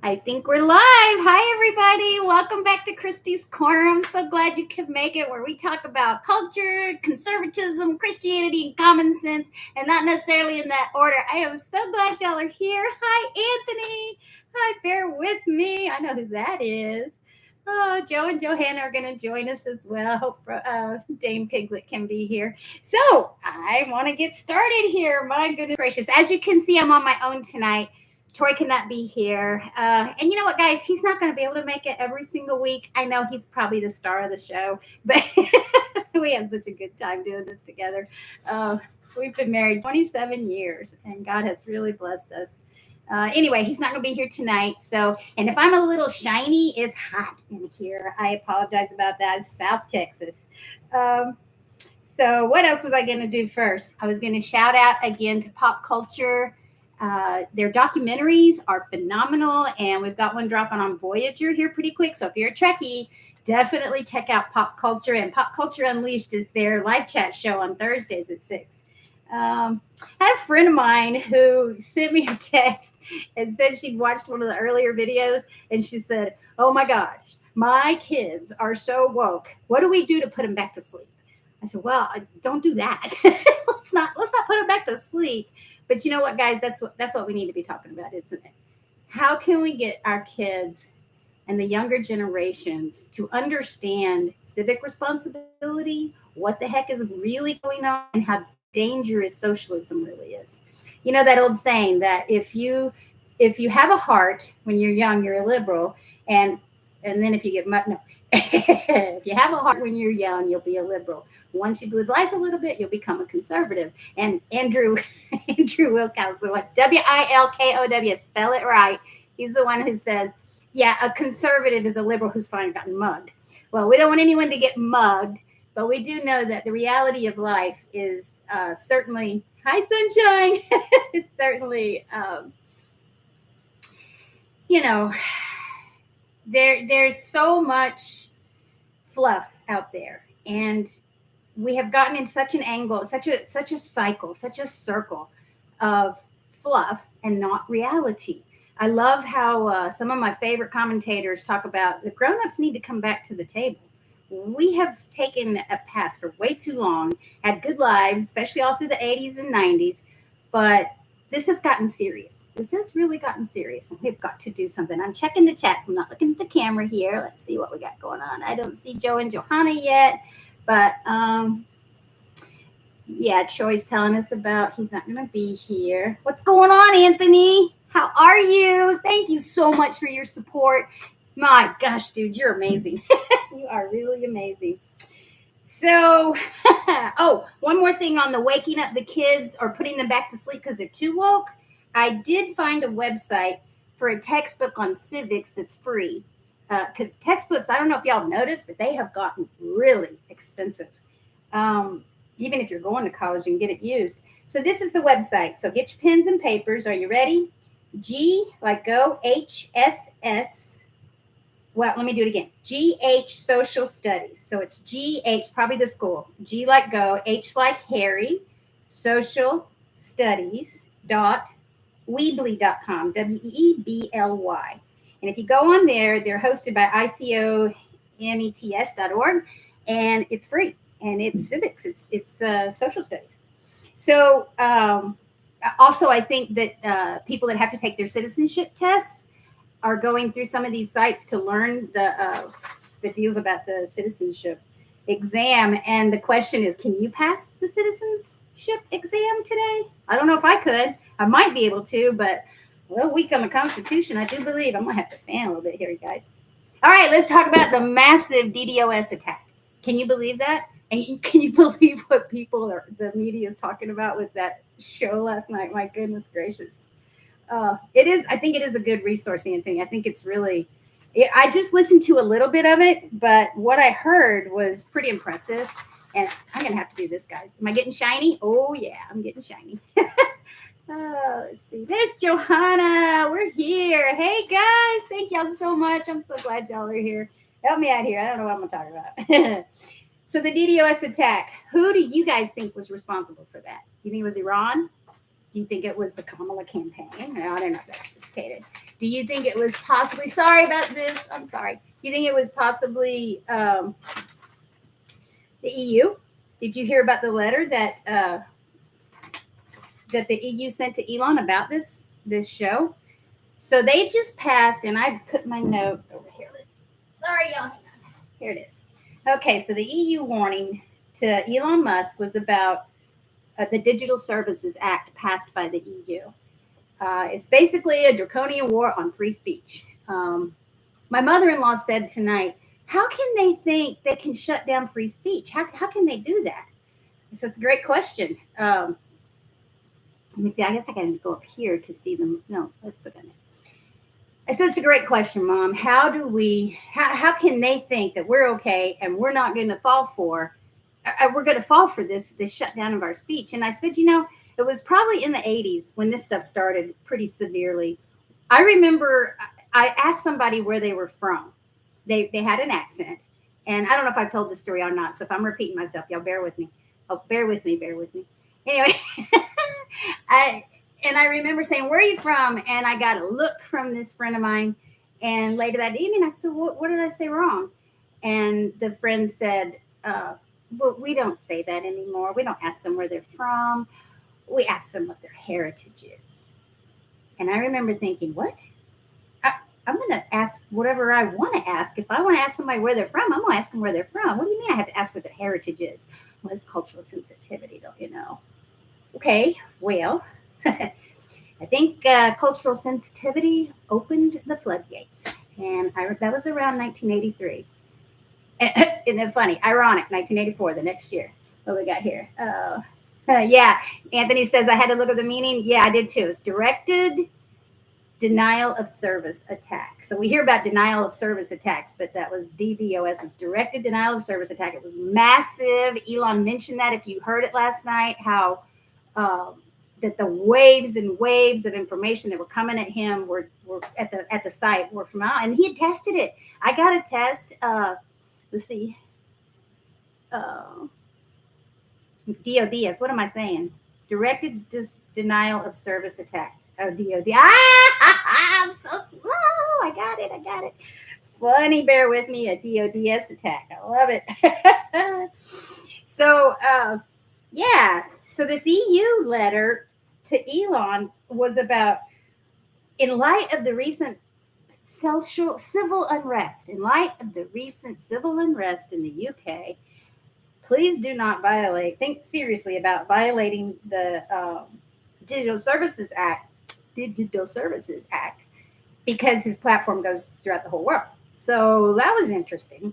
I think we're live. Hi, everybody. Welcome back to Christy's Corner. I'm so glad you could make it, where we talk about culture, conservatism, Christianity, and common sense, and not necessarily in that order. I am so glad y'all are here. Hi, Anthony. Hi, bear with me. I know who that is. Oh, Joe and Johanna are going to join us as well. Hope Dame Piglet can be here. So I want to get started here. My goodness gracious. As you can see, I'm on my own tonight. Troy cannot be here. And you know what, guys? He's not going to be able to make it every single week. I know he's probably the star of the show, but we have such a good time doing this together. We've been married 27 years, and God has really blessed us. Anyway, he's not going to be here tonight. So, and if I'm a little shiny, it's hot in here. I apologize about that. It's South Texas. So what else was I going to do first? I was going to shout out again to Pop Culture. Their documentaries are phenomenal, and we've got one dropping on Voyager here pretty quick. So if you're a Trekkie, definitely check out Pop Culture. And Pop Culture Unleashed is their live chat show on Thursdays at 6. I had a friend of mine who sent me a text and said she'd watched one of the earlier videos, and she said, "Oh my gosh, my kids are so woke. What do we do to put them back to sleep?" I said, "Well, don't do that. let's not put them back to sleep." But you know what, guys? That's what we need to be talking about, isn't it? How can we get our kids and the younger generations to understand civic responsibility, what the heck is really going on, and how dangerous socialism really is? You know that old saying that if you have a heart when you're young, you're a liberal, and then if you get no, if you have a heart when you're young, you'll be a liberal. Once you live life a little bit, you'll become a conservative. And Andrew Wilkow, the one, Wilkow, spell it right. He's the one who says, yeah, a conservative is a liberal who's finally gotten mugged. Well, we don't want anyone to get mugged, but we do know that the reality of life is certainly, hi, sunshine, is certainly, there's so much fluff out there, and we have gotten in such an angle, such a cycle, such a circle of fluff and not reality. I love how some of my favorite commentators talk about the grown-ups need to come back to the table. We have taken a pass for way too long, had good lives, especially all through the 80s and 90s, but this has gotten serious. This has really gotten serious, and we've got to do something. I'm checking the chat, so I'm not looking at the camera here. Let's see what we got going on. I don't see Joe and Johanna yet, but yeah, Troy's telling us about he's not going to be here. What's going on, Anthony? How are you? Thank you so much for your support. My gosh, dude, you're amazing. You are really amazing. So, one more thing on the waking up the kids or putting them back to sleep because they're too woke. I did find a website for a textbook on civics that's free. Because textbooks, I don't know if y'all noticed, but they have gotten really expensive. Even if you're going to college and get it used. So this is the website. So get your pens and papers. Are you ready? G, like go, HSS. Well, let me do it again. GH Social Studies. So it's GH, probably the school. G like go, H like Harry, Social Studies .weebly.com, WEEBLY. And if you go on there, they're hosted by ICOMETS.org, and it's free. And it's civics. It's social studies. So also, I think that people that have to take their citizenship tests are going through some of these sites to learn the deals about the citizenship exam. And the question is, can you pass the citizenship exam today? I don't know if I could. I might be able to, but week on the Constitution, I do believe. I'm going to have to fan a little bit here, you guys. All right, let's talk about the massive DDoS attack. Can you believe that? And can you believe what the media is talking about with that show last night? My goodness gracious. It is. I think it is a good resource, Anthony. I think it's really, I just listened to a little bit of it, but what I heard was pretty impressive. And I'm going to have to do this, guys. Am I getting shiny? Oh, yeah, I'm getting shiny. Let's see. There's Johanna. We're here. Hey, guys. Thank y'all so much. I'm so glad y'all are here. Help me out here. I don't know what I'm going to talk about. So the DDoS attack, who do you guys think was responsible for that? You think it was Iran? Do you think it was the Kamala campaign? No, they're not that sophisticated. Do you think it was possibly, sorry about this, I'm sorry. Do you think it was possibly the EU? Did you hear about the letter that the EU sent to Elon about this show? So they just passed, and I put my note over here. Sorry, y'all. Here it is. Okay, so the EU warning to Elon Musk was about the Digital Services Act passed by the EU. It's basically a draconian war on free speech. My mother-in-law said tonight, how can they think they can shut down free speech? How can they do that? So it's a great question. Let me see. I guess I got to go up here to see them. No, let's go down there. I said, it's a great question, Mom. How can they think that we're okay and we're not going to fall for this shutdown of our speech? And I said, it was probably in the 80s when this stuff started pretty severely. I remember I asked somebody where they were from. They had an accent. And I don't know if I've told this story or not. So if I'm repeating myself, y'all bear with me. Oh, bear with me. Anyway, I remember saying, where are you from? And I got a look from this friend of mine. And later that evening, I said, what did I say wrong? And the friend said, well, we don't say that anymore. We don't ask them where they're from. We ask them what their heritage is. And I remember thinking, what? I'm going to ask whatever I want to ask. If I want to ask somebody where they're from, I'm going to ask them where they're from. What do you mean I have to ask what their heritage is? Well, it's cultural sensitivity, don't you know? Okay, well, I think cultural sensitivity opened the floodgates. And that was around 1983. Isn't that funny? Ironic, 1984, the next year. What we got here? Yeah, Anthony says, I had to look up the meaning. Yeah, I did too. It's directed denial of service attack. So we hear about denial of service attacks, but that was DDoS. It's directed denial of service attack. It was massive. Elon mentioned that if you heard it last night, how that the waves and waves of information that were coming at him were at the site were from out, and he had tested it. I got a test. Let's see. DODS. What am I saying? Directed denial of service attack. Oh, DOD. I'm so slow. I got it. Funny, bear with me. A DODS attack. I love it. So, yeah. So this EU letter to Elon was about, in light of the recent civil unrest, in the UK, please do not think seriously about violating the Digital Services Act, because his platform goes throughout the whole world. So that was interesting.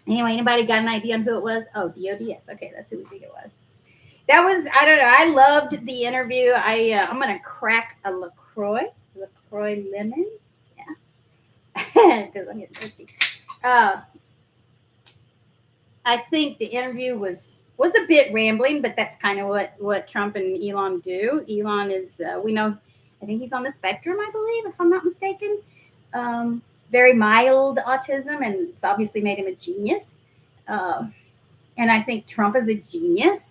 Anyway, anybody got an idea on who it was? Oh, DODS. Okay, that's who we think it was. That was, I don't know. I loved the interview. I'm going to crack a LaCroix lemon. Yeah. Because I'm getting thirsty. I think the interview was a bit rambling, but that's kind of what Trump and Elon do. Elon is, we know, I think he's on the spectrum, I believe, if I'm not mistaken. Very mild autism, and it's obviously made him a genius. And I think Trump is a genius.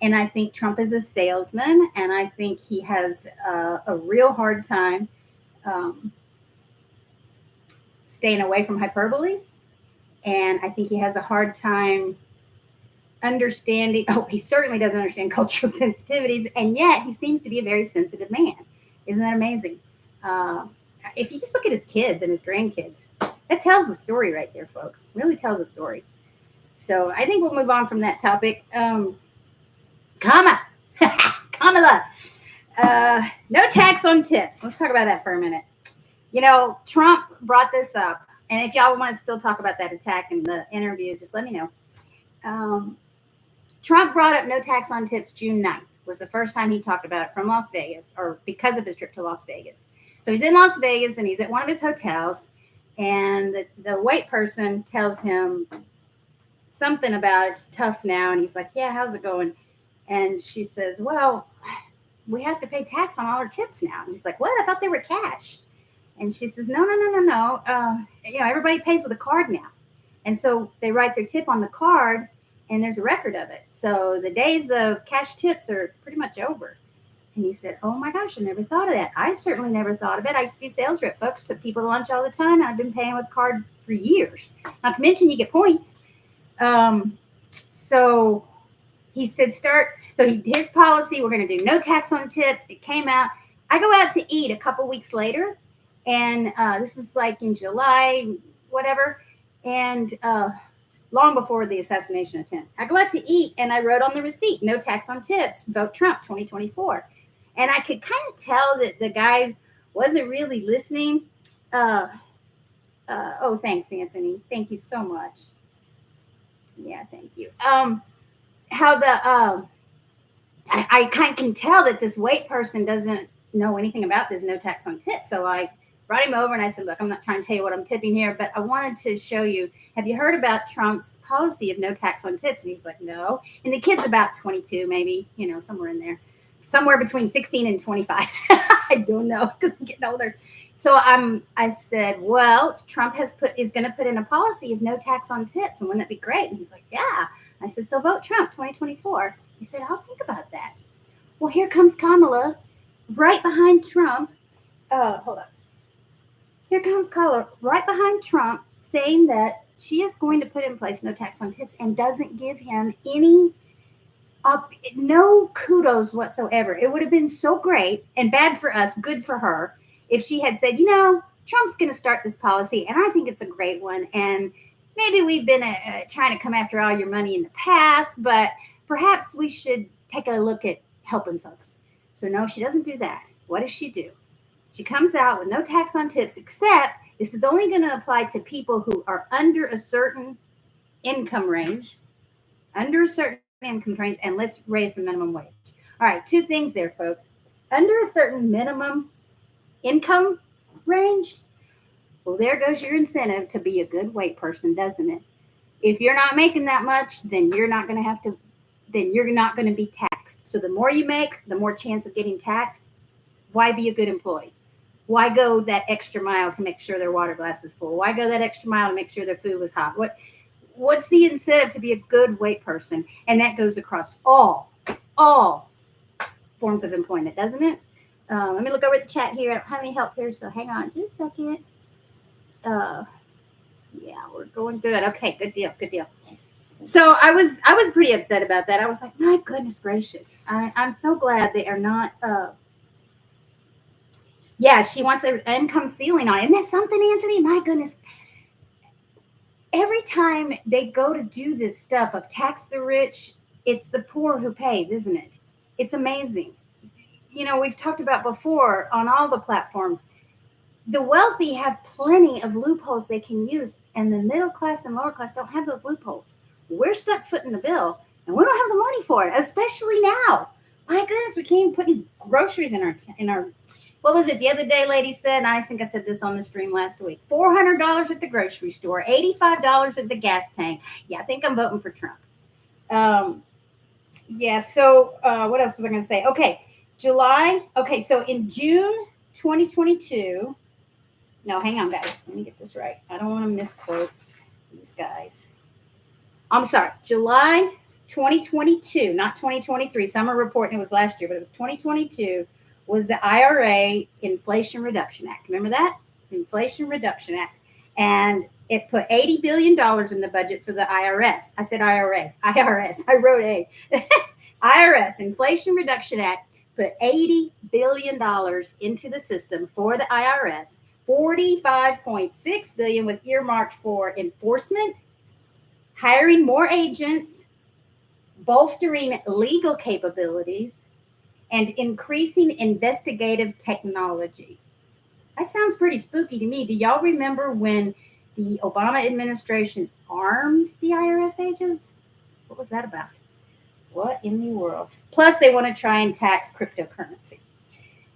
And I think Trump is a salesman. And I think he has a real hard time staying away from hyperbole. And I think he has a hard time understanding. Oh, he certainly doesn't understand cultural sensitivities. And yet he seems to be a very sensitive man. Isn't that amazing? If you just look at his kids and his grandkids, that tells the story right there, folks. It really tells a story. So I think we'll move on from that topic. Kamala. No tax on tips. Let's talk about that for a minute. Trump brought this up. And if y'all want to still talk about that attack in the interview, just let me know. Trump brought up no tax on tips June 9th. Was the first time he talked about it from Las Vegas, or because of his trip to Las Vegas. So he's in Las Vegas and he's at one of his hotels, and the white person tells him something about it's tough now. And he's like, yeah, how's it going? And she says, well, we have to pay tax on all our tips now. And he's like, what? I thought they were cash. And she says, no. Everybody pays with a card now. And so they write their tip on the card, and there's a record of it. So the days of cash tips are pretty much over. And he said, oh my gosh, I never thought of that. I certainly never thought of it. I used to be a sales rep, folks. Took people to lunch all the time. I've been paying with card for years. Not to mention you get points. So he said, his policy, we're going to do no tax on tips. It came out. I go out to eat a couple weeks later. And this is like in July, whatever. And long before the assassination attempt. I go out to eat and I wrote on the receipt, no tax on tips, vote Trump 2024. And I could kind of tell that the guy wasn't really listening. Oh, thanks, Anthony. Thank you so much. Yeah, thank you. How the I kind of can tell that this white person doesn't know anything about this no tax on tips. So I brought him over and I said, look, I'm not trying to tell you what I'm tipping here, but I wanted to show you, have you heard about Trump's policy of no tax on tips? And he's like, no. And the kid's about 22, maybe, somewhere in there, somewhere between 16 and 25. I don't know because I'm getting older. So I said, well, Trump is going to put in a policy of no tax on tips. And wouldn't that be great? And he's like, yeah. I said, so vote Trump 2024. He said, I'll think about that. Well, here comes Kamala right behind Trump. Hold on. Here comes Kamala right behind Trump saying that she is going to put in place no tax on tips and doesn't give him no kudos whatsoever. It would have been so great and bad for us, good for her, if she had said, Trump's going to start this policy and I think it's a great one. And maybe we've been trying to come after all your money in the past, but perhaps we should take a look at helping folks. So no, she doesn't do that. What does she do? She comes out with no tax on tips, except this is only going to apply to people who are under a certain income range, and let's raise the minimum wage. All right, two things there, folks. Under a certain minimum income range, well, there goes your incentive to be a good white person, doesn't it? If you're not making that much, then you're not going to be taxed. So the more you make, the more chance of getting taxed. Why be a good employee? Why go that extra mile to make sure their water glass is full? Why go that extra mile to make sure their food was hot? What's the incentive to be a good white person? And that goes across all forms of employment, doesn't it? Let me look over at the chat here. I don't have any help here, so hang on just a second. Yeah, we're going good. Okay, good deal. So I was pretty upset about that. I was like, my goodness gracious. I'm so glad they are not. Yeah, she wants an income ceiling on it. Isn't that something, Anthony? My goodness. Every time they go to do this stuff of tax the rich, it's the poor who pays, isn't it? It's amazing. We've talked about before on all the platforms. The wealthy have plenty of loopholes they can use, and the middle class and lower class don't have those loopholes. We're stuck footing the bill, and we don't have the money for it, especially now. My goodness, we can't even put any groceries in our. What was it the other day? Lady said, I think I said this on the stream last week. $400 at the grocery store, $85 at the gas tank. Yeah, I think I'm voting for Trump. Yeah. So what else was I going to say? Okay, July. Okay, so in June 2022. No, hang on, guys. Let me get this right. I don't want to misquote these guys. I'm sorry. July 2022, not 2023. Some are reporting it was last year, but it was 2022, was the IRA, Inflation Reduction Act. Remember that? Inflation Reduction Act. And it put $80 billion in the budget for the IRS. I said IRA. IRS. I wrote A. IRS, Inflation Reduction Act, put $80 billion into the system for the IRS. $45.6 billion was earmarked for enforcement, hiring more agents, bolstering legal capabilities, and increasing investigative technology. That sounds pretty spooky to me. Do y'all remember when the Obama administration armed the IRS agents? What was that about? What in the world? Plus, they want to try and tax cryptocurrency.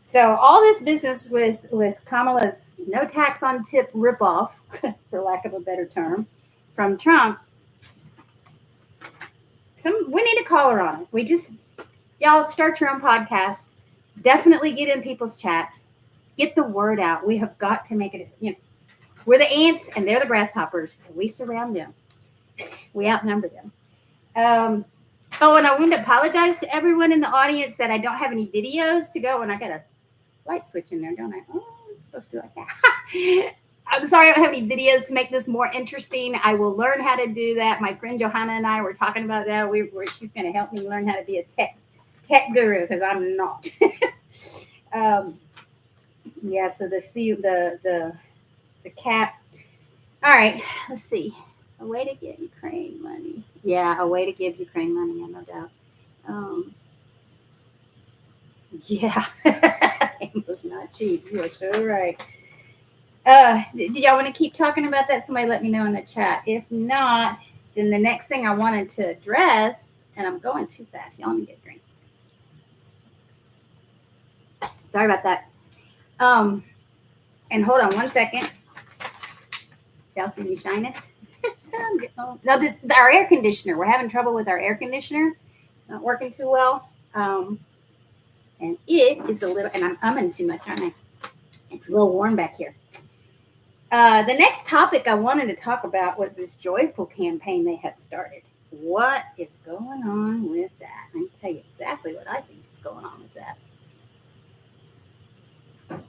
So all this business with Kamala's no tax on tip ripoff, for lack of a better term, from Trump, we need to call her on it. Y'all start your own podcast. Definitely get in people's chats. Get the word out. We have got to make it, we're the ants and they're the grasshoppers. We surround them. We outnumber them. Oh, and I want to apologize to everyone in the audience that I don't have any videos to go, and I got a light switch in there, don't I? Oh, it's supposed to do like that. I'm sorry I don't have any videos to make this more interesting. I will learn how to do that. My friend Johanna and I were talking about that. She's going to help me learn how to be a tech guru because I'm not. um, yeah. So the cat. All right. Let's see. A way to get Ukraine money. Yeah, a way to give Ukraine money. Yeah, no doubt. Um, yeah, it was not cheap. You are so right. Did y'all want to keep talking about that? Somebody let me know in the chat. If not, then the next thing I wanted to address, and I'm going too fast. Y'all let me get a drink. Sorry about that. And hold on one second. Y'all see me shining? No, our air conditioner. We're having trouble with our air conditioner. It's not working too well. And it is a little, and I'm umming too much, aren't I? It's a little warm back here. The next topic I wanted to talk about was this joyful campaign they have started. What is going on with that? I can tell you exactly what I think is going on with that.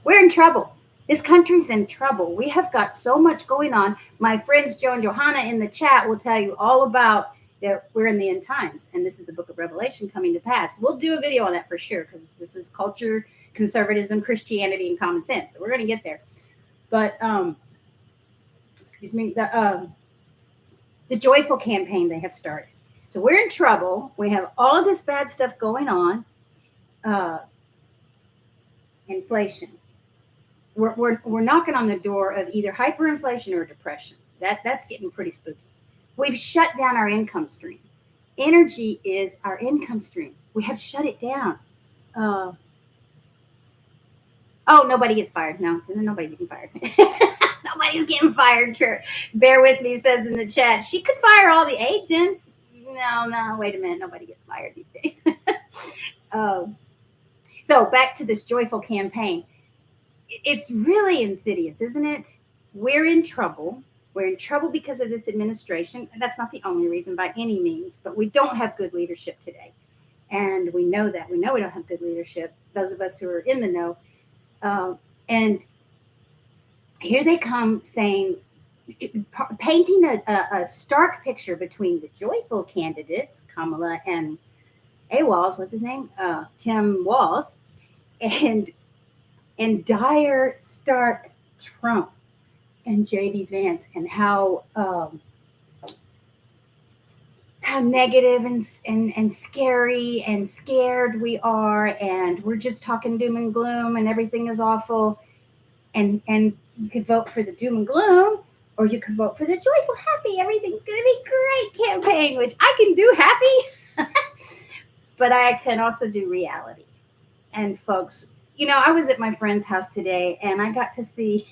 We're in trouble. This country's in trouble. We have got so much going on. My friends Joe and Johanna in the chat will tell you all about that. We're in the end times, and this is the book of Revelation coming to pass. We'll do a video on that for sure because this is culture, conservatism, Christianity, and common sense. So we're going to get there. But excuse me, the joyful campaign they have started. So we're in trouble. We have all of this bad stuff going on. Inflation. We're knocking on the door of either hyperinflation or depression. That's getting pretty spooky. We've shut down our income stream. Energy is our income stream. We have shut it down. Oh, nobody gets fired. No, nobody's getting fired. Nobody's getting fired. Bear with me, says in the chat. She could fire all the agents. No, wait a minute. Nobody gets fired these days. So back to this joyful campaign. It's really insidious, isn't it? We're in trouble. We're in trouble because of this administration. That's not the only reason by any means, but we don't have good leadership today. And we know that. We know we don't have good leadership, those of us who are in the know. And here they come saying, painting a stark picture between the joyful candidates, Kamala and Walz, what's his name? Tim Walz, and dire, stark Trump and JD Vance, and how negative and scary and scared we are, and we're just talking doom and gloom, and everything is awful. And you could vote for the doom and gloom, or you could vote for the joyful, happy, everything's going to be great campaign, which I can do happy, but I can also do reality. And folks, I was at my friend's house today, and I got to see,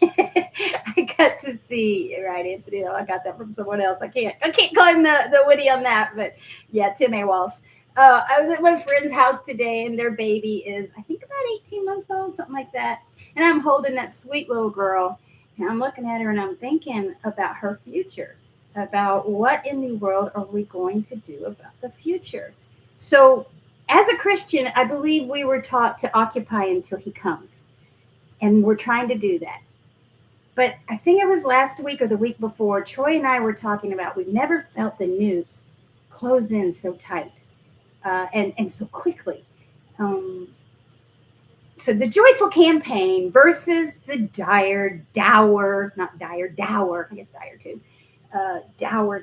right, Anthony, I got that from someone else. I can't claim the witty on that, but yeah, Tim A. Walz. I was at my friend's house today, and their baby is, I think, about 18 months old, something like that. And I'm holding that sweet little girl, and I'm looking at her, and I'm thinking about her future, about what in the world are we going to do about the future. So as a Christian, I believe we were taught to occupy until he comes, and we're trying to do that. But I think it was last week or the week before, Troy and I were talking about we've never felt the noose close in so tight and so quickly. So the joyful campaign versus the dour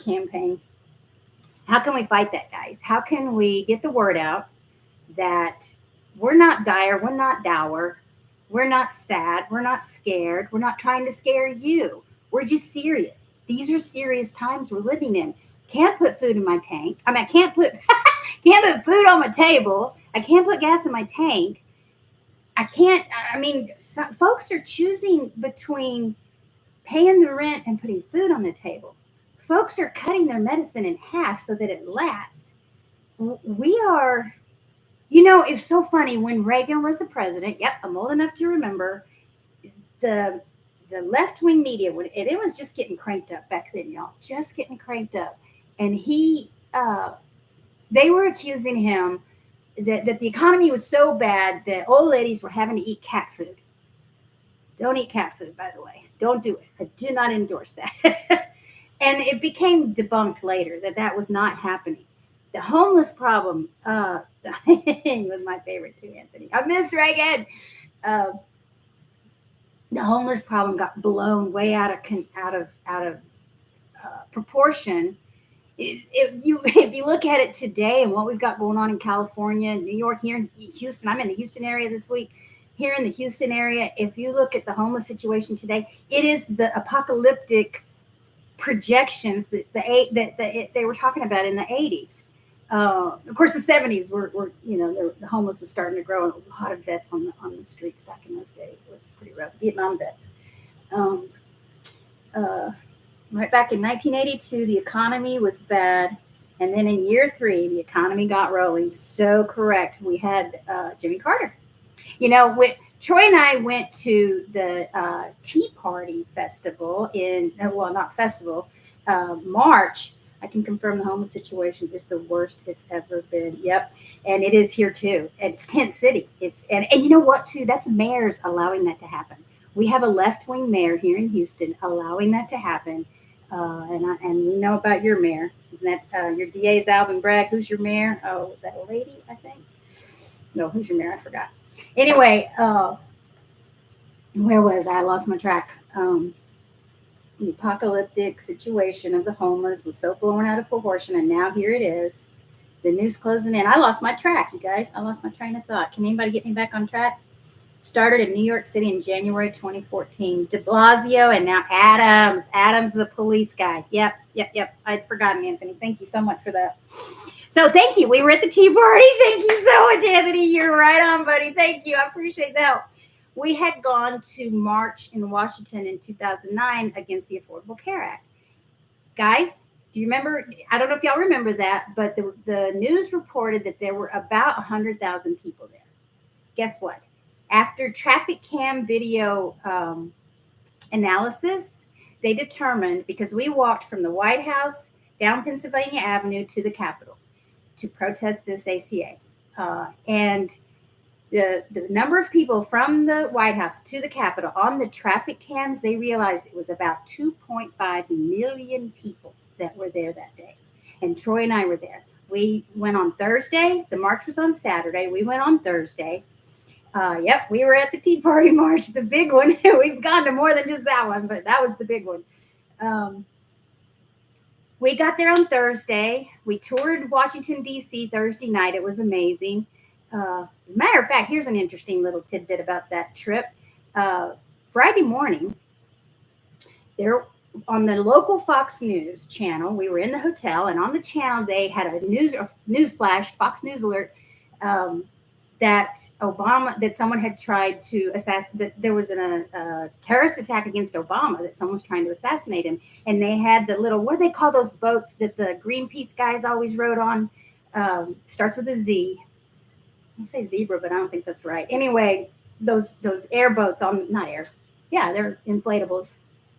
campaign. How can we fight that, guys? How can we get the word out that we're not dire, we're not dour, we're not sad, we're not scared, we're not trying to scare you. We're just serious. These are serious times we're living in. Can't put food in my tank. I mean, I can't put food on my table. I can't put gas in my tank. Folks are choosing between paying the rent and putting food on the table. Folks are cutting their medicine in half so that it lasts. We are, it's so funny. When Reagan was the president, yep, I'm old enough to remember, the left-wing media, it was just getting cranked up back then, y'all, just getting cranked up. And he They were accusing him that the economy was so bad that old ladies were having to eat cat food. Don't eat cat food, by the way. Don't do it. I do not endorse that. And it became debunked later that that was not happening. The homeless problem, he was my favorite too, Anthony. I miss Reagan. Uh, the homeless problem got blown way out of proportion. If you look at it today and what we've got going on in California, New York, here in Houston, I'm in the Houston area this week. Here in the Houston area, if you look at the homeless situation today, it is the apocalyptic projections that they were talking about in the 80s. Of course, the 70s were the homeless was starting to grow, and a lot of vets on the streets back in those days. It was pretty rough. Vietnam vets. Um, uh, right back in 1982, the economy was bad, and then in year 3, the economy got rolling. So correct. We had Jimmy Carter. Troy and I went to the Tea Party Festival not festival, March. I can confirm the homeless situation is the worst it's ever been. Yep. And it is here too. It's tent city. And you know what too? That's mayors allowing that to happen. We have a left-wing mayor here in Houston allowing that to happen. And we know about your mayor. Isn't that your DA's Alvin Bragg? Who's your mayor? Oh, is that a lady, I think? No, who's your mayor? I forgot. Anyway, where was I? I lost my track. The apocalyptic situation of the homeless was so blown out of proportion, and now here it is. The news closing in. I lost my track, you guys. I lost my train of thought. Can anybody get me back on track? Started in New York City in January 2014. De Blasio and now Adams. Adams, the police guy. Yep. I'd forgotten, Anthony. Thank you so much for that. So thank you. We were at the Tea Party. Thank you so much, Anthony. You're right on, buddy. Thank you. I appreciate the help. We had gone to march in Washington in 2009 against the Affordable Care Act. Guys, do you remember? I don't know if y'all remember that, but the news reported that there were about 100,000 people there. Guess what? After traffic cam video analysis, they determined, because we walked from the White House down Pennsylvania Avenue to the Capitol to protest this ACA. And the number of people from the White House to the Capitol on the traffic cams, they realized it was about 2.5 million people that were there that day. And Troy and I were there. We went on Thursday. The march was on Saturday. We went on Thursday. Yep, we were at the Tea Party March, the big one. We've gone to more than just that one, but that was the big one. We got there on Thursday. We toured Washington, D.C. Thursday night. It was amazing. As a matter of fact, here's an interesting little tidbit about that trip. Friday morning, there on the local Fox News channel, we were in the hotel, and on the channel they had a news flash, Fox News alert, that someone had tried to assassinate, that there was a terrorist attack against Obama, that someone was trying to assassinate him. And they had the little, what do they call those boats that the Greenpeace guys always rode on? Starts with a Z. I say zebra, but I don't think that's right. Anyway, those airboats yeah, they're inflatables.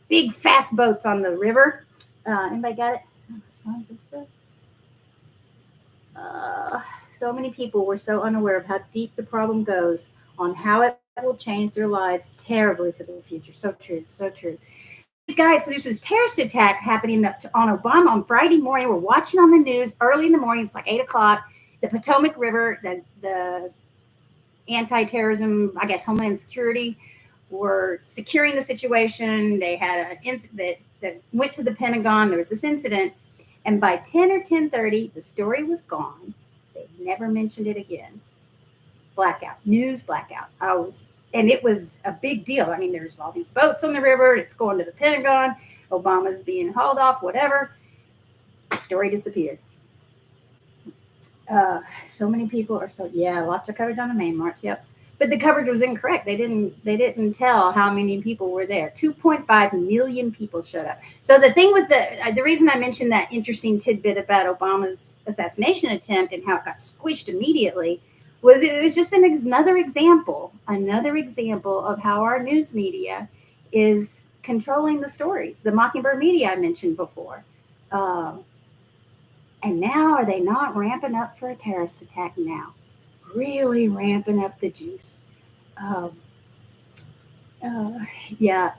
Big fast boats on the river. Anybody got it? So many people were so unaware of how deep the problem goes, on how it will change their lives terribly for the future. So true, so true. These guys, so there's this terrorist attack happening on Obama on Friday morning. We're watching on the news early in the morning. It's like 8 o'clock. The Potomac River, the anti-terrorism, I guess, Homeland Security were securing the situation. They had an incident that went to the Pentagon. There was this incident. And by 10 or 10:30, the story was gone. They never mentioned it again. Blackout, news blackout. And it was a big deal. I mean, there's all these boats on the river. It's going to the Pentagon. Obama's being hauled off, whatever. The story disappeared. So many people lots of coverage on the main march. Yep. But the coverage was incorrect. They didn't tell how many people were there. 2.5 million people showed up. So the thing with the reason I mentioned that interesting tidbit about Obama's assassination attempt and how it got squished immediately was it was just another example of how our news media is controlling the stories. The Mockingbird media I mentioned before. And now, are they not ramping up for a terrorist attack now? Really ramping up the juice. Um, uh, yeah,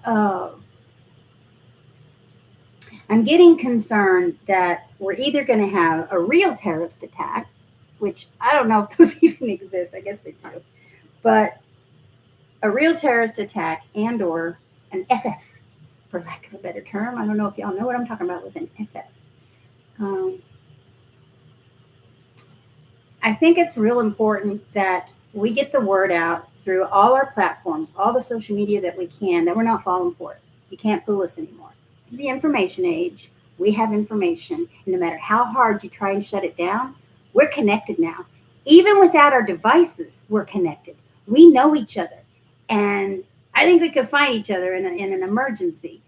I'm getting concerned that we're either going to have a real terrorist attack, which I don't know if those even exist. I guess they do. But a real terrorist attack and or an FF, for lack of a better term. I don't know if y'all know what I'm talking about with an FF. Um, I think it's real important that we get the word out through all our platforms, all the social media that we can, that we're not falling for it. You can't fool us anymore. This is the information age. We have information. And no matter how hard you try and shut it down, we're connected now. Even without our devices, we're connected. We know each other. And I think we could find each other in an emergency.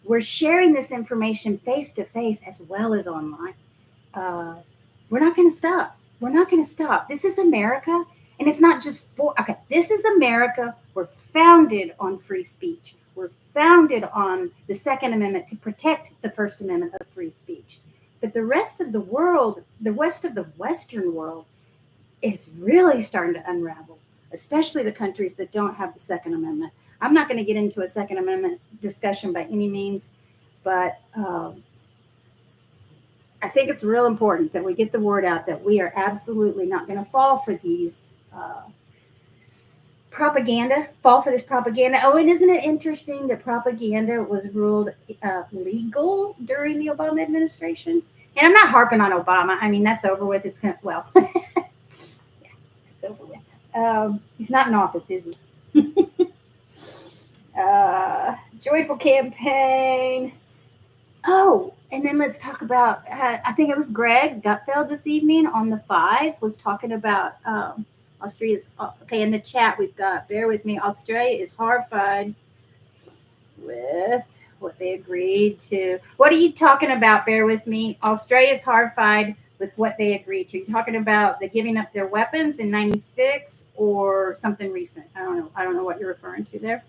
We're sharing this information face to face as well as online. Uh, we're not going to stop. We're not going to stop. This is America, and it's not just okay, this is America. We're founded on free speech. We're founded on the Second Amendment to protect the First Amendment of free speech. But the rest of the world, the rest of the Western world, is really starting to unravel, especially the countries that don't have the Second Amendment. I'm not going to get into a Second Amendment discussion by any means, but I think it's real important that we get the word out that we are absolutely not going to fall for these fall for this propaganda. Oh, and isn't it interesting that propaganda was ruled legal during the Obama administration? And I'm not harping on Obama. I mean, that's over with. It's well, yeah, it's over with. He's not in office, is he? Joyful campaign. Oh, and then let's talk about, I think it was Greg Gutfeld this evening on the 5 was talking about Australia's, okay, in the chat we've got, bear with me, Australia is horrified with what they agreed to. What are you talking about, bear with me? Australia is horrified with what they agreed to. You're talking about the giving up their weapons in 96 or something recent? I don't know. I don't know what you're referring to there.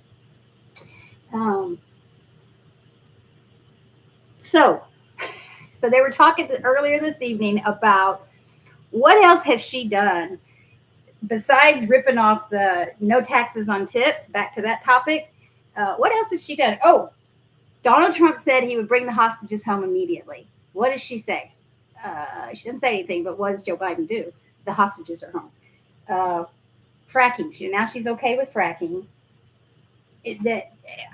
So they were talking earlier this evening about what else has she done besides ripping off the no taxes on tips. Back to that topic. What else has she done? Oh, Donald Trump said he would bring the hostages home immediately. What does she say? She didn't say anything, but what does Joe Biden do? The hostages are home. Fracking. Now she's okay with fracking.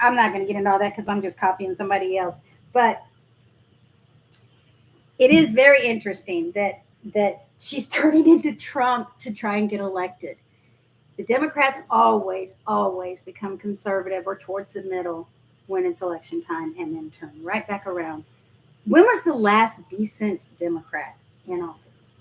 I'm not going to get into all that because I'm just copying somebody else. But it is very interesting that she's turning into Trump to try and get elected. The Democrats always become conservative or towards the middle when it's election time and then turn right back around. When was the last decent Democrat in office?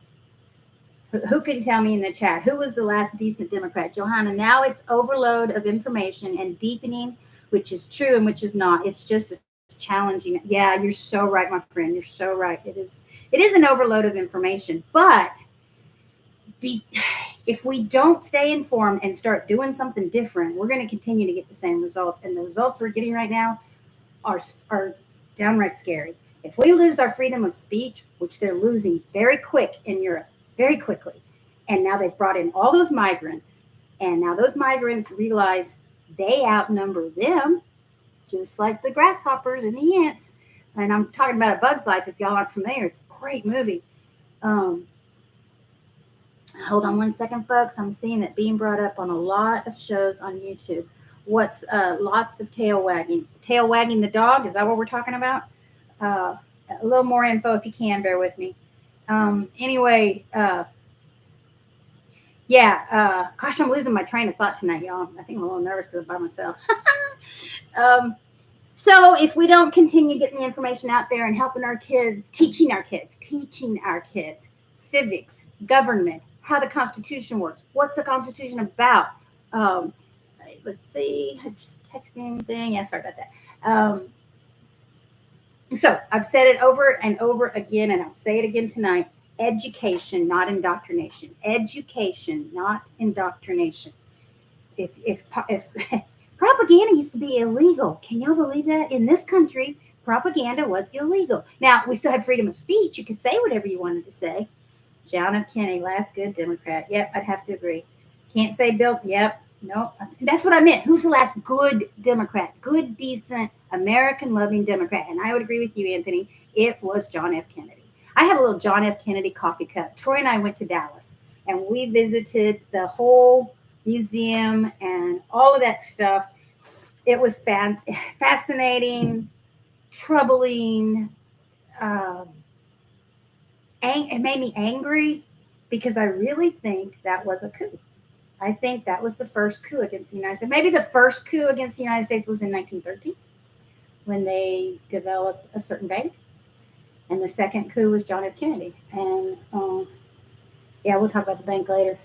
Who can tell me in the chat? Who was the last decent Democrat? Johanna, now it's overload of information and deepening, which is true and which is not. It's just challenging. Yeah, you're so right, my friend. You're so right. It is an overload of information, but if we don't stay informed and start doing something different, we're going to continue to get the same results. And the results we're getting right now are downright scary. If we lose our freedom of speech, which they're losing very quick in Europe, very quickly, and now they've brought in all those migrants, and now those migrants realize they outnumber them, just like the grasshoppers and the ants. And I'm talking about A Bug's Life. If y'all aren't familiar, it's a great movie. Hold on one second, folks. I'm seeing it being brought up on a lot of shows on YouTube. What's lots of tail wagging? Tail wagging the dog? Is that what we're talking about? A little more info if you can, bear with me. Anyway, gosh, I'm losing my train of thought tonight, y'all. I think I'm a little nervous because I'm by myself. So if we don't continue getting the information out there and helping our kids, teaching our kids, civics, government, how the Constitution works, what's the Constitution about? Let's see, it's texting thing. Yeah, sorry about that. So I've said it over and over again, and I'll say it again tonight. Education, not indoctrination. Education, not indoctrination. If propaganda used to be illegal, can y'all believe that? In this country, Propaganda was illegal. Now, we still had freedom of speech. You could say whatever you wanted to say. John F. Kennedy, last good Democrat. Yep, I'd have to agree. Can't say Bill. Yep, no. That's what I meant. Who's the last good Democrat? Good, decent, American loving Democrat. And I would agree with you, Anthony. It was John F. Kennedy. I have a little John F. Kennedy coffee cup. Troy and I went to Dallas and we visited the whole museum and all of that stuff. It was fascinating, troubling. Um, it made me angry because I really think that was a coup. I think that was the first coup against the United States. Maybe the first coup against the United States was in 1913 when they developed a certain bank. And the second coup was John F. Kennedy. And yeah, we'll talk about the bank later.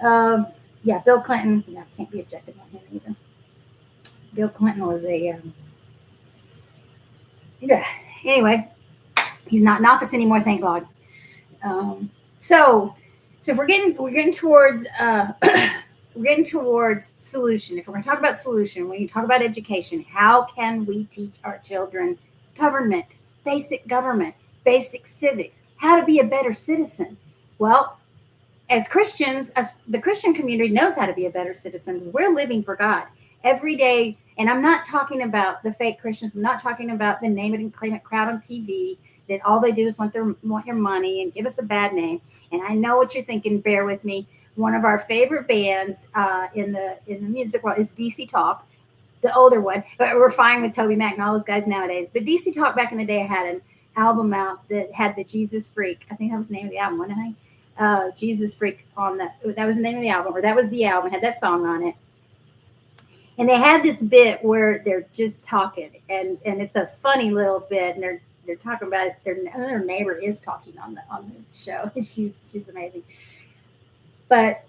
Yeah, Bill Clinton. Yeah, can't be objective on him either. Bill Clinton was yeah. Anyway, he's not in office anymore, thank God. So if we're getting towards we're getting towards solution. If we're going to talk about solution, when you talk about education, how can we teach our children government, basic civics, how to be a better citizen? Well, as Christians, the Christian community knows how to be a better citizen. We're living for God every day. And I'm not talking about the fake Christians. I'm not talking about the name it and claim it crowd on TV that all they do is want your money and give us a bad name. And I know what you're thinking. Bear with me. One of our favorite bands in the music world is DC Talk, the older one. But we're fine with Toby Mac and all those guys nowadays. But DC Talk back in the day had an album out that had the Jesus Freak. I think that was the name of the album, wasn't it? Jesus Freak on that was the name of the album, or that was the album, had that song on it. And they had this bit where they're just talking, and it's a funny little bit, and they're talking about it. Their neighbor is talking on the show. She's amazing. But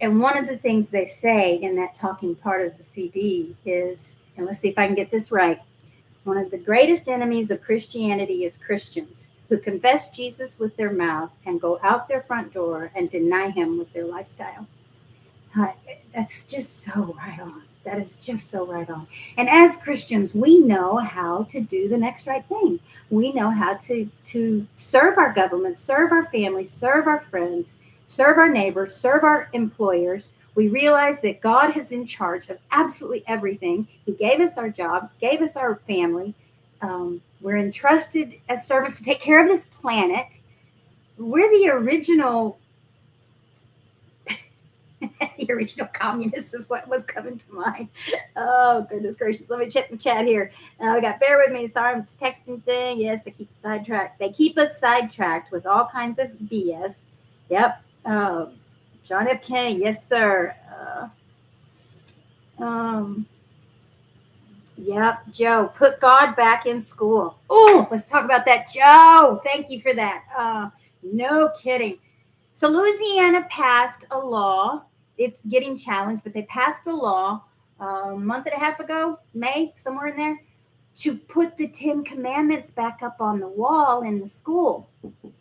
and one of the things they say in that talking part of the CD is, and let's see if I can get this right. One of the greatest enemies of Christianity is Christians who confess Jesus with their mouth and go out their front door and deny him with their lifestyle. That's just so right on. That is just so right on. And as Christians, we know how to do the next right thing. We know how to serve our government, serve our families, serve our friends, serve our neighbors, serve our employers. We realize that God is in charge of absolutely everything. He gave us our job, gave us our family. We're entrusted as servants to take care of this planet. We're the original the original communist is what was coming to mind. Oh, goodness gracious. Let me check the chat here. We got, bear with me. Sorry, it's a texting thing. Yes, they keep sidetracked. They keep us sidetracked with all kinds of BS. Yep. John F. Kennedy. Yes, sir. Yep. Joe, put God back in school. Oh, let's talk about that. Joe, thank you for that. No kidding. So Louisiana passed a law. It's getting challenged, but they passed a law a month and a half ago, May, somewhere in there, to put the 10 Commandments back up on the wall in the school.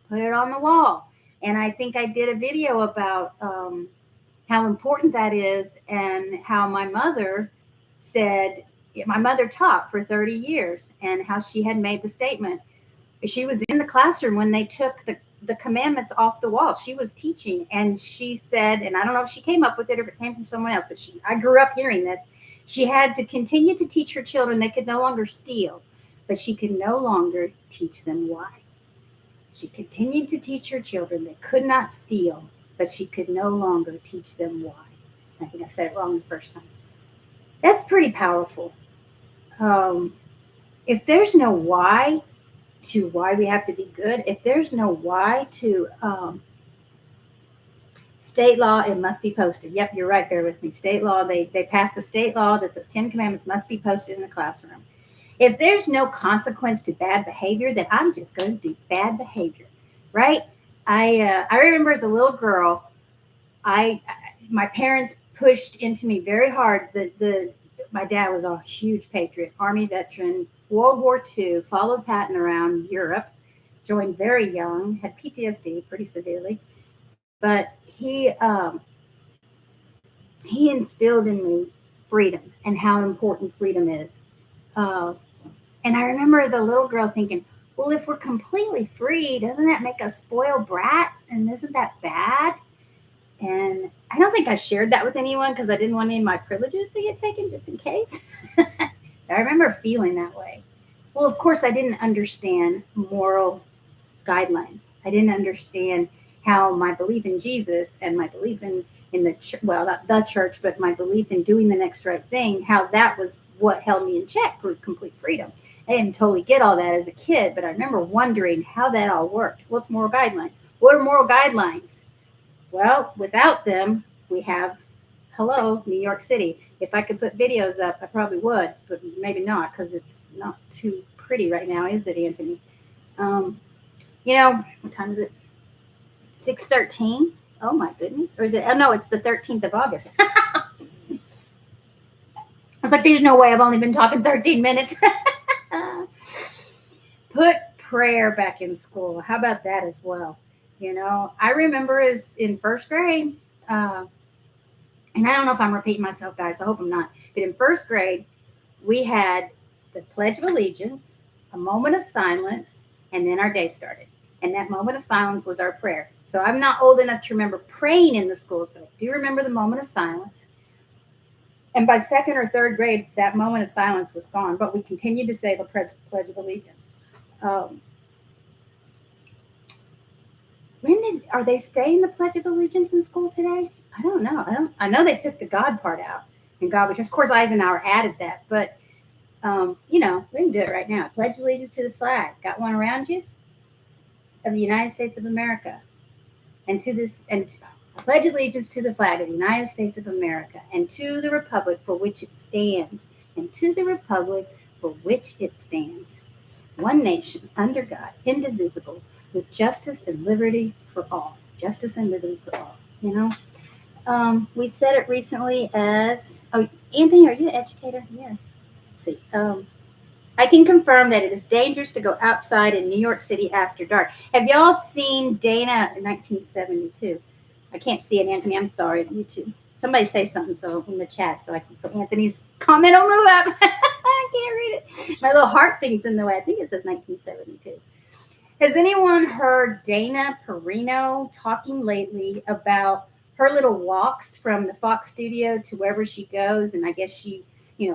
Put it on the wall. And I think I did a video about how important that is, and how my mother taught for 30 years, and how she had made the statement. She was in the classroom when they took the commandments off the wall. She was teaching, and she said, and I don't know if she came up with it or if it came from someone else, but I grew up hearing this. She had to continue to teach her children they could no longer steal, but she could no longer teach them why. She continued to teach her children they could not steal, but she could no longer teach them why. I think I said it wrong the first time. That's pretty powerful. If there's no why to why we have to be good, if there's no why to state law, it must be posted. Yep, you're right. Bear with me. State law. They passed a state law that the 10 Commandments must be posted in the classroom. If there's no consequence to bad behavior, then I'm just going to do bad behavior, right? I remember as a little girl, my parents pushed into me very hard. My dad was a huge patriot, Army veteran, World War II, followed Patton around Europe, joined very young, had PTSD pretty severely, but he instilled in me freedom and how important freedom is. And I remember as a little girl thinking, well, if we're completely free, doesn't that make us spoiled brats? And isn't that bad? And I don't think I shared that with anyone because I didn't want any of my privileges to get taken just in case. I remember feeling that way. Well, of course, I didn't understand moral guidelines. I didn't understand how my belief in Jesus and my belief in the well, not the church, but my belief in doing the next right thing, how that was what held me in check for complete freedom. I didn't totally get all that as a kid, but I remember wondering how that all worked. What's moral guidelines? What are moral guidelines? Well, without them, we have hello, New York City. If I could put videos up, I probably would, but maybe not because it's not too pretty right now, is it, Anthony? Um, what time is it? 6:13. Oh my goodness. Or is it? Oh no, it's the 13th of August. I was like, there's no way I've only been talking 13 minutes. Put prayer back in school. How about that as well? I remember as in first grade, and I don't know if I'm repeating myself, guys. I hope I'm not. But in first grade, we had the Pledge of Allegiance, a moment of silence, and then our day started. And that moment of silence was our prayer. So I'm not old enough to remember praying in the schools, but I do remember the moment of silence. And by second or third grade, that moment of silence was gone, but we continued to say the Pledge of Allegiance. Are they saying the Pledge of Allegiance in school today? I don't know. I know they took the God part out, and God, which of course Eisenhower added that, but we can do it right now. Pledge allegiance to the flag. Got one around you? Of the United States of America, and I pledge allegiance to the flag of the United States of America, and to the republic for which it stands, and to the republic for which it stands, one nation under God, indivisible, with justice and liberty for all. Justice and liberty for all. We said it recently as. Oh, Anthony, are you an educator? Yeah. Let's see. I can confirm that it is dangerous to go outside in New York City after dark. Have y'all seen Dana in 1972? I can't see it, Anthony. I'm sorry. YouTube. Somebody say something so in the chat so Anthony's comment will move up. I can't read it. My little heart thing's in the way. I think it says 1972. Has anyone heard Dana Perino talking lately about her little walks from the Fox studio to wherever she goes? And I guess she,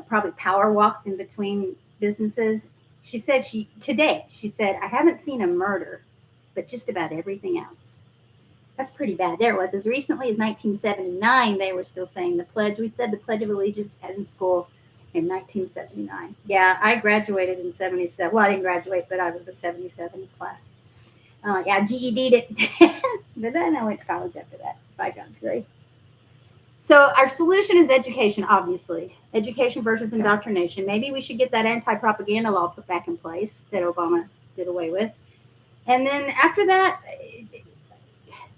probably power walks in between businesses. She said I haven't seen a murder, but just about everything else. That's pretty bad. There it was. As recently as 1979, they were still saying the pledge. We said the Pledge of Allegiance in school in 1979. Yeah, I graduated in 77. Well, I didn't graduate, but I was a 77 class. GED'd it. But then I went to college after that, by God's grace. So our solution is education, obviously. Education versus indoctrination. Maybe we should get that anti-propaganda law put back in place that Obama did away with. And then after that,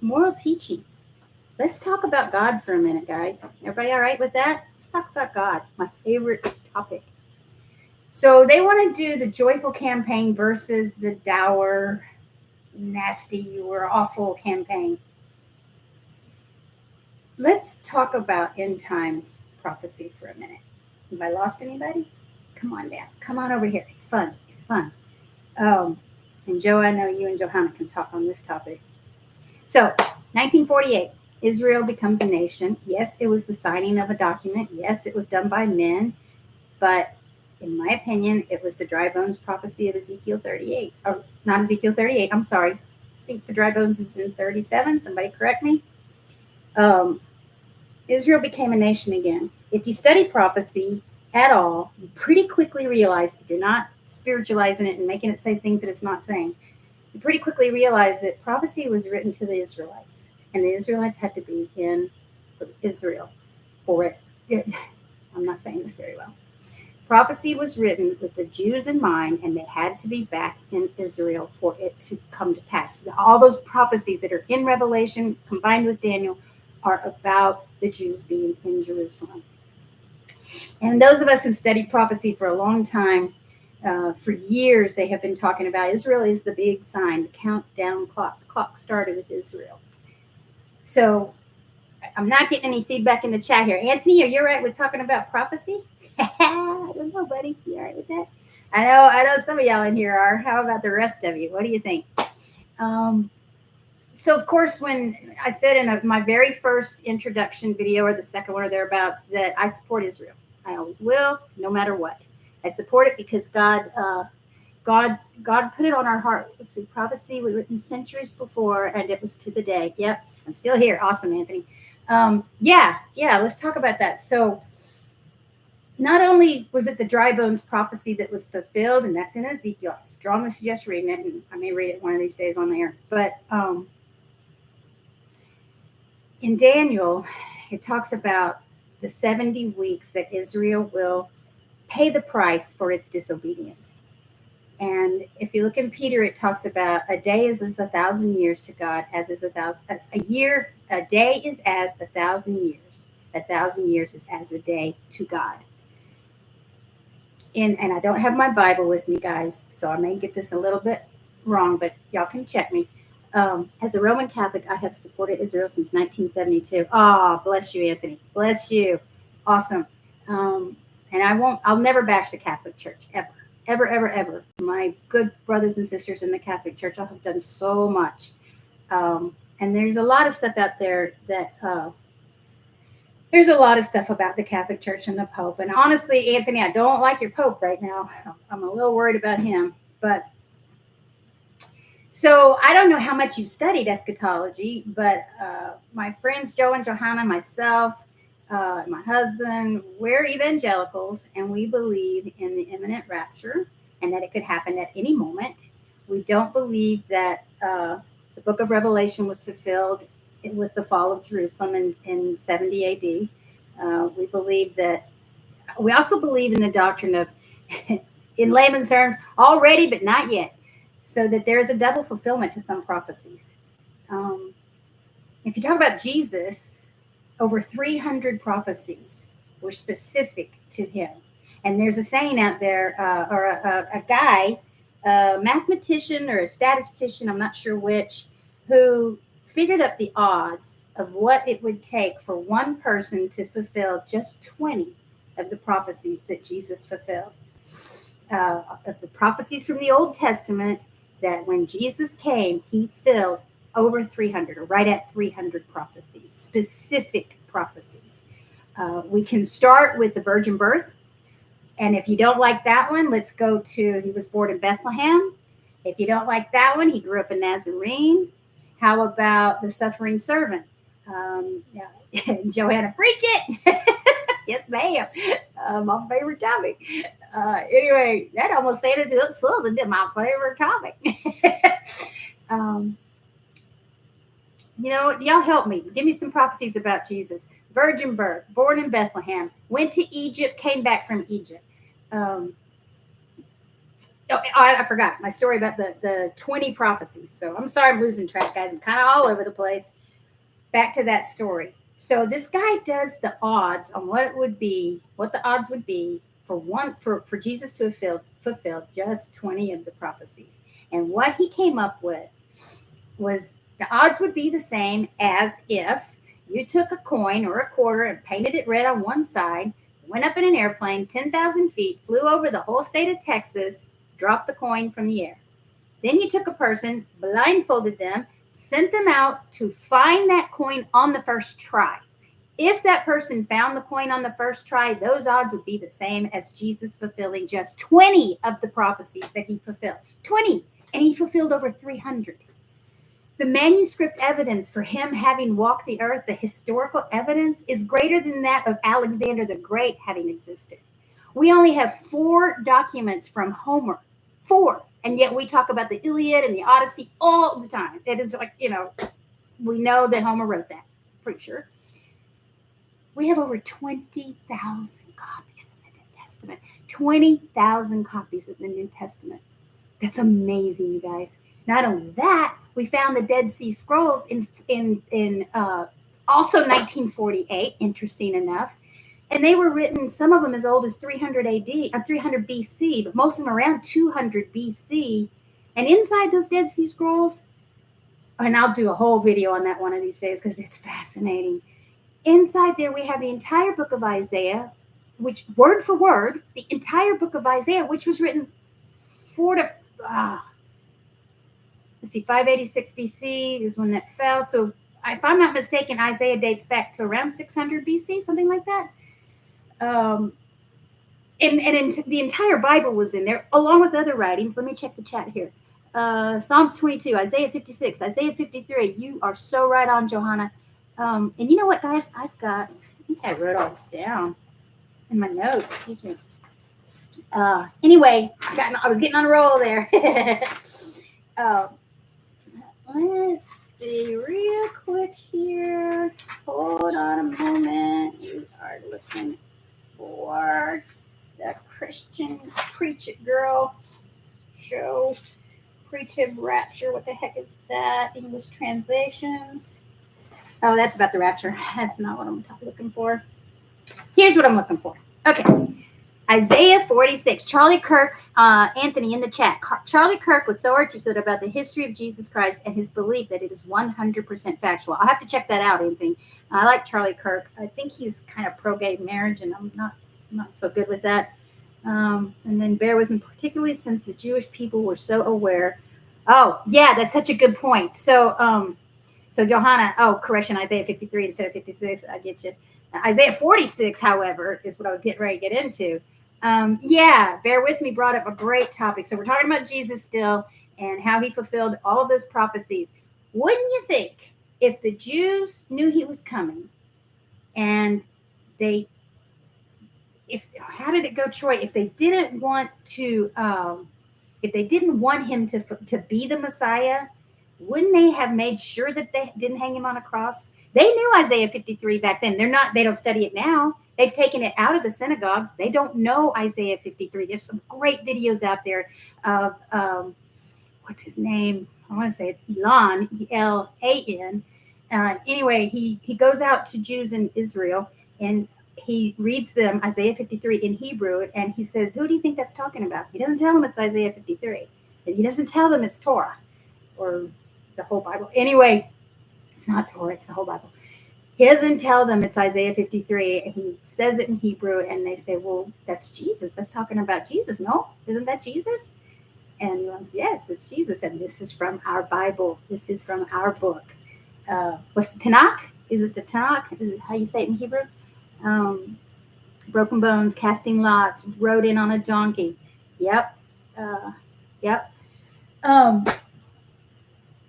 moral teaching. Let's talk about God for a minute, guys. Everybody all right with that? Let's talk about God, my favorite topic. So they want to do the joyful campaign versus the dour, nasty, or awful campaign. Let's talk about end times prophecy for a minute. Have I lost anybody? Come on down. Come on over here. It's fun. It's fun. And Joe, I know you and Johanna can talk on this topic. So, 1948, Israel becomes a nation. Yes, it was the signing of a document. Yes, it was done by men. But in my opinion, it was the dry bones prophecy of Ezekiel 38. Or not Ezekiel 38, I'm sorry. I think the dry bones is in 37. Somebody correct me. Israel became a nation again. If you study prophecy at all, you pretty quickly realize that you're not spiritualizing it and making it say things that it's not saying. You pretty quickly realize that prophecy was written to the Israelites, and the Israelites had to be in Israel for it. I'm not saying this very well. Prophecy was written with the Jews in mind, and they had to be back in Israel for it to come to pass. All those prophecies that are in Revelation combined with Daniel are about the Jews being in Jerusalem. And those of us who studied prophecy for a long time, for years, they have been talking about Israel is the big sign, the countdown clock. The clock started with Israel. So I'm not getting any feedback in the chat here. Anthony, are you all right with talking about prophecy? I don't know, buddy. You all right with that? I know some of y'all in here are. How about the rest of you? What do you think? Um, so of course, when I said in my very first introduction video, or the second one or thereabouts, that I support Israel. I always will, no matter what. I support it because God put it on our heart. Let's see, prophecy was written centuries before, and it was to the day. Yep, I'm still here. Awesome, Anthony. Yeah. Let's talk about that. So, not only was it the dry bones prophecy that was fulfilled, and that's in Ezekiel. I strongly suggest reading it, and I may read it one of these days on the air. But in Daniel, it talks about the 70 weeks that Israel will pay the price for its disobedience. And if you look in Peter, it talks about a day is as 1,000 years to God, as is a year. A day is as 1,000 years. 1,000 years is as a day to God. And I don't have my Bible with me, guys, so I may get this a little bit wrong, but y'all can check me. As a Roman Catholic, I have supported Israel since 1972. Ah, bless you, Anthony. Bless you. Awesome. And I'll never bash the Catholic Church, ever. Ever, ever, ever. My good brothers and sisters in the Catholic Church, I have done so much. And there's a lot of stuff out there that there's a lot of stuff about the Catholic Church and the Pope. And honestly, Anthony, I don't like your Pope right now. I'm a little worried about him. But so I don't know how much you studied eschatology, but my friends Joe and Johanna, myself, my husband, we're evangelicals, and we believe in the imminent rapture and that it could happen at any moment. We don't believe that the book of Revelation was fulfilled with the fall of Jerusalem in 70 AD. We also believe in the doctrine of, in layman's terms, already but not yet, so that there is a double fulfillment to some prophecies. If you talk about Jesus, over 300 prophecies were specific to him. And there's a saying out there, or a guy, a mathematician or a statistician, I'm not sure which, who figured up the odds of what it would take for one person to fulfill just 20 of the prophecies that Jesus fulfilled. Of the prophecies from the Old Testament, that when Jesus came, he filled over 300, or right at 300 prophecies, specific prophecies. We can start with the virgin birth. And if you don't like that one, let's go to, he was born in Bethlehem. If you don't like that one, he grew up in Nazarene. How about the suffering servant? Joanna, preach it. Yes, ma'am. My favorite topic. Anyway, that almost sounded to Southern, my favorite topic. Y'all help me. Give me some prophecies about Jesus. Virgin birth, born in Bethlehem, went to Egypt, came back from Egypt. I forgot my story about the 20 prophecies. So I'm sorry I'm losing track, guys. I'm kind of all over the place. Back to that story. So this guy does the odds on what the odds would be for Jesus to have fulfilled just 20 of the prophecies. And what he came up with was the odds would be the same as if you took a coin or a quarter and painted it red on one side, went up in an airplane 10,000 feet, flew over the whole state of Texas, dropped the coin from the air. Then you took a person, blindfolded them, sent them out to find that coin on the first try. If that person found the coin on the first try, those odds would be the same as Jesus fulfilling just 20 of the prophecies that he fulfilled. 20. And he fulfilled over 300. The manuscript evidence for him having walked the earth, the historical evidence, is greater than that of Alexander the Great having existed. We only have 4 documents from Homer. 4. And yet we talk about the Iliad and the Odyssey all the time. It is like, we know that Homer wrote that. Pretty sure. We have over 20,000 copies of the New Testament. 20,000 copies of the New Testament. That's amazing, you guys. Not only that, we found the Dead Sea Scrolls in also 1948, interesting enough. And they were written, some of them as old as 300 AD, 300 BC, but most of them around 200 BC. And inside those Dead Sea Scrolls, and I'll do a whole video on that one of these days because it's fascinating. Inside there, we have the entire book of Isaiah, which word for word, the entire book of Isaiah, which was written 586 BC is when that fell. So if I'm not mistaken, Isaiah dates back to around 600 BC, something like that. And the entire Bible was in there, along with other writings. Let me check the chat here. Psalms 22, Isaiah 56, Isaiah 53. You are so right on, Johanna. And you know what, guys? I think I wrote all this down in my notes. Excuse me. Anyway, I was getting on a roll there. Let's see real quick here. Hold on a moment. We are looking for the Christian Preach It Girl show. Preative Rapture. What the heck is that? English translations. Oh, that's about the rapture. That's not what I'm looking for. Here's what I'm looking for. Okay. Isaiah 46. Charlie Kirk, Anthony in the chat. Charlie Kirk was so articulate about the history of Jesus Christ and his belief that it is 100% factual. I'll have to check that out, Anthony. I like Charlie Kirk. I think he's kind of pro-gay marriage, and I'm not so good with that. And then bear with me, particularly since the Jewish people were so aware. Oh, yeah, that's such a good point. So Johanna, correction, Isaiah 53 instead of 56. I get you. Isaiah 46, however, is what I was getting ready to get into. Bear with me brought up a great topic. So we're talking about Jesus still and how he fulfilled all of those prophecies. Wouldn't you think if the Jews knew he was coming and how did it go, Troy? If they didn't want him to be the Messiah, wouldn't they have made sure that they didn't hang him on a cross? They knew Isaiah 53 back then. They don't study it now. They've taken it out of the synagogues. They don't know Isaiah 53. There's some great videos out there of, what's his name? I want to say it's Elon, E-L-A-N. Anyway, he goes out to Jews in Israel and he reads them Isaiah 53 in Hebrew, and he says, who do you think that's talking about? He doesn't tell them it's Isaiah 53. He doesn't tell them it's Torah or the whole Bible. Anyway, it's not Torah, it's the whole Bible. He doesn't tell them it's Isaiah 53. He says it in Hebrew, and they say, well, that's Jesus. That's talking about Jesus. No, isn't that Jesus? And he goes, yes, it's Jesus. And this is from our Bible. This is from our book. What's the Tanakh? Is it the Tanakh? Is it how you say it in Hebrew? Broken bones, casting lots, rode in on a donkey. Yep.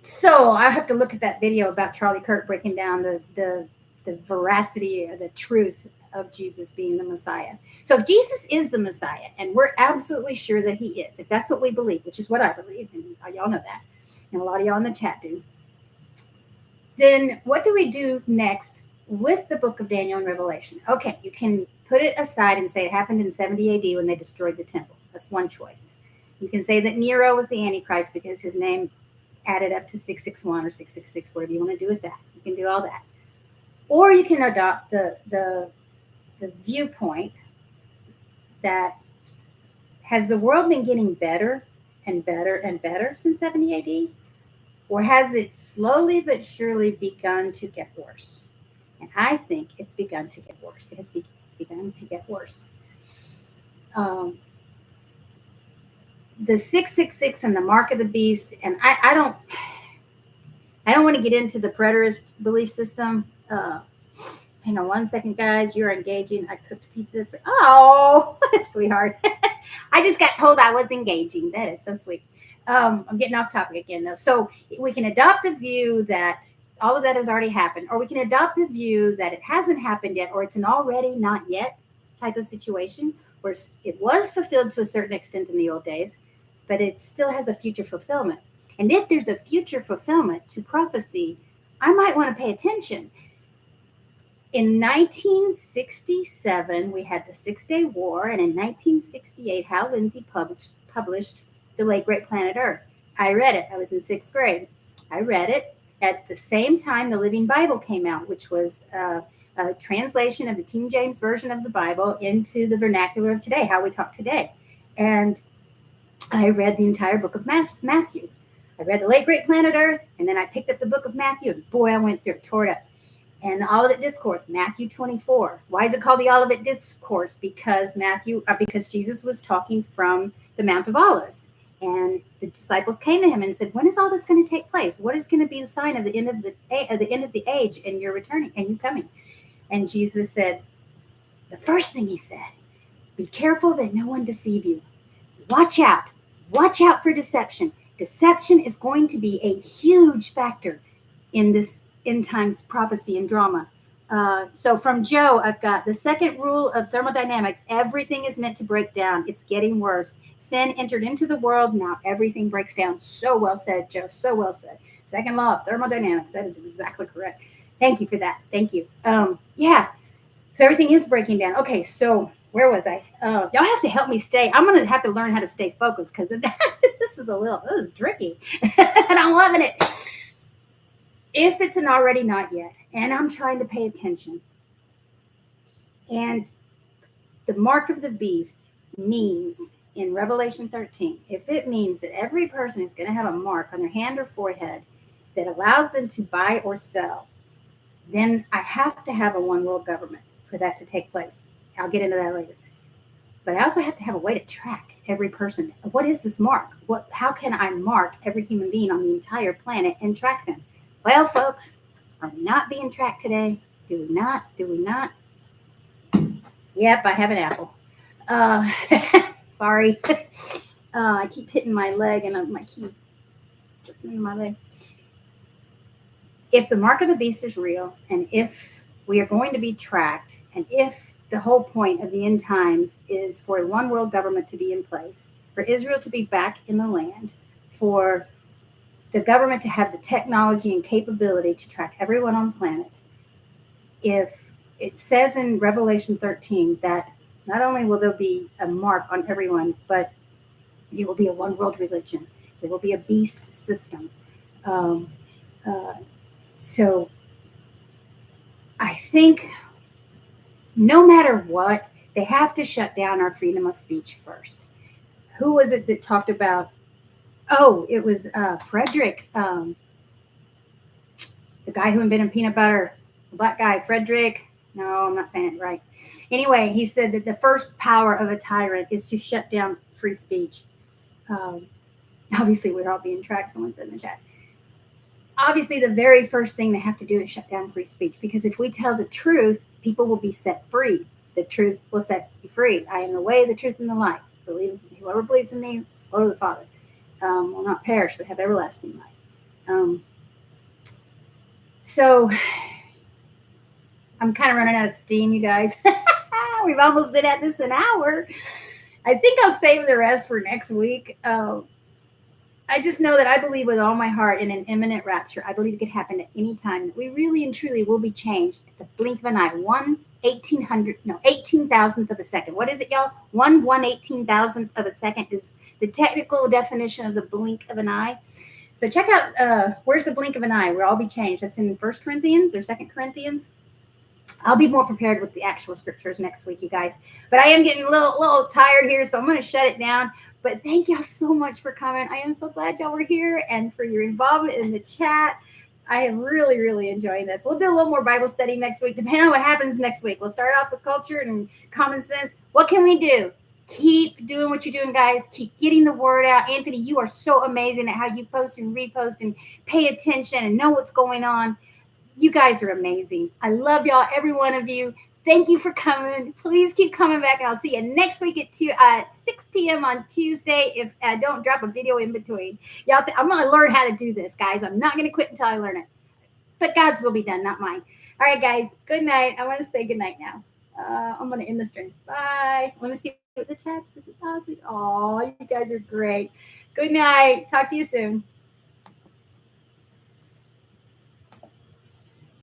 So I have to look at that video about Charlie Kirk breaking down the veracity or the truth of Jesus being the Messiah. So if Jesus is the Messiah, and we're absolutely sure that he is, if that's what we believe, which is what I believe, and y'all know that, and a lot of y'all in the chat do, then what do we do next with the book of Daniel and Revelation? Okay, you can put it aside and say it happened in 70 AD when they destroyed the temple. That's one choice. You can say that Nero was the Antichrist because his name added up to 661 or 666, whatever you want to do with that. You can do all that. Or you can adopt the viewpoint that has the world been getting better and better and better since 70 AD? Or has it slowly but surely begun to get worse? And I think it's begun to get worse. It has begun to get worse. The 666 and the mark of the beast, and I don't want to get into the preterist belief system. Hang on one second, guys. You're engaging. I cooked pizza for sweetheart. I just got told I was engaging. That is so sweet. I'm getting off topic again, though. So we can adopt the view that all of that has already happened, or we can adopt the view that it hasn't happened yet, or it's an already not yet type of situation where it was fulfilled to a certain extent in the old days, but it still has a future fulfillment. And if there's a future fulfillment to prophecy, I might want to pay attention. In 1967, we had the 6-Day War, and in 1968, Hal Lindsey published The Late Great Planet Earth. I read it. I was in 6th grade. I read it at the same time the Living Bible came out, which was a translation of the King James Version of the Bible into the vernacular of today, how we talk today. And I read the entire book of Matthew. I read The Late Great Planet Earth, and then I picked up the book of Matthew, and boy, I went through it, tore it up. And the Olivet Discourse, Matthew 24. Why is it called the Olivet Discourse? Because Jesus was talking from the Mount of Olives. And the disciples came to him and said, when is all this going to take place? What is going to be the sign of the end of the age and your returning and you coming? And Jesus said, the first thing he said, be careful that no one deceive you. Watch out. Watch out for deception. Deception is going to be a huge factor in this end times prophecy and drama. So from Joe, I've got the second rule of thermodynamics. Everything is meant to break down. It's getting worse. Sin entered into the world. Now everything breaks down. So well said, Joe. So well said. Second law of thermodynamics. That is exactly correct. Thank you for that. Thank you. Yeah. So everything is breaking down. Okay. So where was I? Y'all have to help me stay. I'm going to have to learn how to stay focused because this is tricky. And I'm loving it. If it's an already not yet, and I'm trying to pay attention, and the mark of the beast means in Revelation 13, if it means that every person is going to have a mark on their hand or forehead that allows them to buy or sell, then I have to have a one world government for that to take place. I'll get into that later. But I also have to have a way to track every person. What is this mark? How can I mark every human being on the entire planet and track them? Well, folks, are we not being tracked today? Do we not? Do we not? Yep, I have an apple. Sorry. I keep hitting my leg and my keys dripping in my leg. If the mark of the beast is real, and if we are going to be tracked, and if the whole point of the end times is for a one world government to be in place, for Israel to be back in the land, for the government to have the technology and capability to track everyone on the planet, if it says in Revelation 13 that not only will there be a mark on everyone, but it will be a one world religion, there will be a beast system. So I think no matter what, they have to shut down our freedom of speech first. Who was it that talked about? Oh, it was Frederick, the guy who invented peanut butter, the black guy, Frederick. No, I'm not saying it right. Anyway, he said that the first power of a tyrant is to shut down free speech. Obviously, we're all being tracked, someone said in the chat. Obviously, the very first thing they have to do is shut down free speech, because if we tell the truth, people will be set free. The truth will set you free. I am the way, the truth, and the life. Whoever believes in me, go to the Father, will not perish, but have everlasting life. So I'm kind of running out of steam, you guys. We've almost been at this an hour. I think I'll save the rest for next week. I just know that I believe with all my heart in an imminent rapture. I believe it could happen at any time. That we really and truly will be changed at the blink of an eye. 18,000th of a second. What is it, y'all? 18,000th of a second is the technical definition of the blink of an eye. So check out, where's the blink of an eye? We'll all be changed. That's in 1 Corinthians or 2 Corinthians. I'll be more prepared with the actual scriptures next week, you guys. But I am getting a little tired here, so I'm going to shut it down. But thank y'all so much for coming. I am so glad y'all were here and for your involvement in the chat. I am really, really enjoying this. We'll do a little more Bible study next week, depending on what happens next week. We'll start off with culture and common sense. What can we do? Keep doing what you're doing, guys. Keep getting the word out. Anthony, you are so amazing at how you post and repost and pay attention and know what's going on. You guys are amazing. I love y'all, every one of you. Thank you for coming. Please keep coming back, and I'll see you next week at 6 p.m. on Tuesday if I don't drop a video in between. Y'all, I'm going to learn how to do this, guys. I'm not going to quit until I learn it. But God's will be done, not mine. All right, guys. Good night. I want to say good night now. I'm going to end the stream. Bye. Let me see what the chat's. This is awesome. Oh, you guys are great. Good night. Talk to you soon.